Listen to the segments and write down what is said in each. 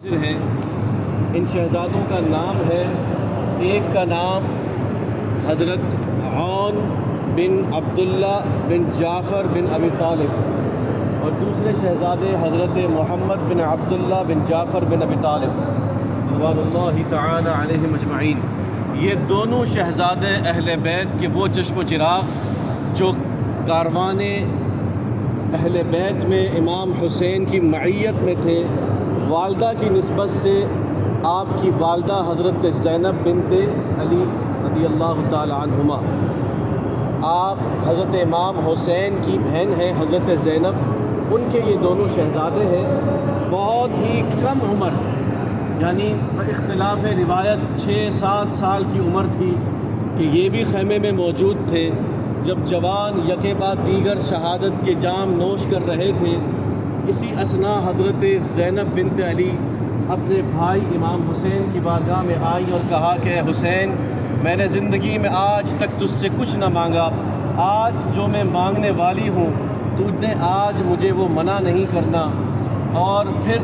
ہیں۔ ان شہزادوں کا نام ہے، ایک کا نام حضرت عون بن عبداللہ بن جعفر بن ابی طالب اور دوسرے شہزادے حضرت محمد بن عبداللہ بن جعفر بن ابی طالب رضوان اللہ تعالی علیہم اجمعین۔ یہ دونوں شہزادے اہل بیت کے وہ چشم و چراغ جو کاروان اہل بیت میں امام حسین کی معیت میں تھے۔ والدہ کی نسبت سے آپ کی والدہ حضرت زینب بنت علی رضی اللہ تعالی عنہما، آپ حضرت امام حسین کی بہن ہیں حضرت زینب، ان کے یہ دونوں شہزادے ہیں۔ بہت ہی کم عمر، یعنی اختلاف روایت 6-7 سال کی عمر تھی کہ یہ بھی خیمے میں موجود تھے جب جوان یکے بعد دیگر شہادت کے جام نوش کر رہے تھے۔ اسی اثناء حضرت زینب بنت علی اپنے بھائی امام حسین کی بارگاہ میں آئی اور کہا کہ اے حسین، میں نے زندگی میں آج تک تجھ سے کچھ نہ مانگا، آج جو میں مانگنے والی ہوں تجھ نے آج مجھے وہ منع نہیں کرنا۔ اور پھر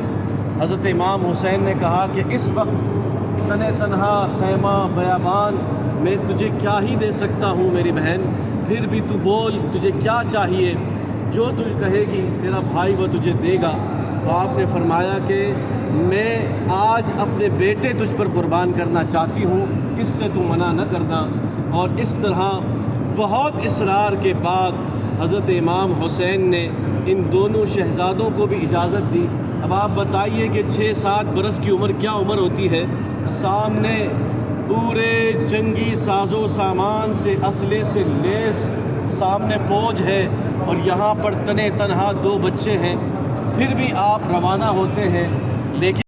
حضرت امام حسین نے کہا کہ اس وقت تنِ تنہا خیمہ بیابان میں تجھے کیا ہی دے سکتا ہوں میری بہن، پھر بھی تو بول تجھے کیا چاہیے، جو تجھ کہے گی تیرا بھائی وہ تجھے دے گا۔ تو آپ نے فرمایا کہ میں آج اپنے بیٹے تجھ پر قربان کرنا چاہتی ہوں، اس سے تو منع نہ کرنا۔ اور اس طرح بہت اصرار کے بعد حضرت امام حسین نے ان دونوں شہزادوں کو بھی اجازت دی۔ اب آپ بتائیے کہ 6-7 برس کی عمر کیا عمر ہوتی ہے؟ سامنے پورے جنگی ساز و سامان سے، اسلحے سے لیس سامنے فوج ہے اور یہاں پر تنہا 2 بچے ہیں، پھر بھی آپ روانہ ہوتے ہیں۔ لیکن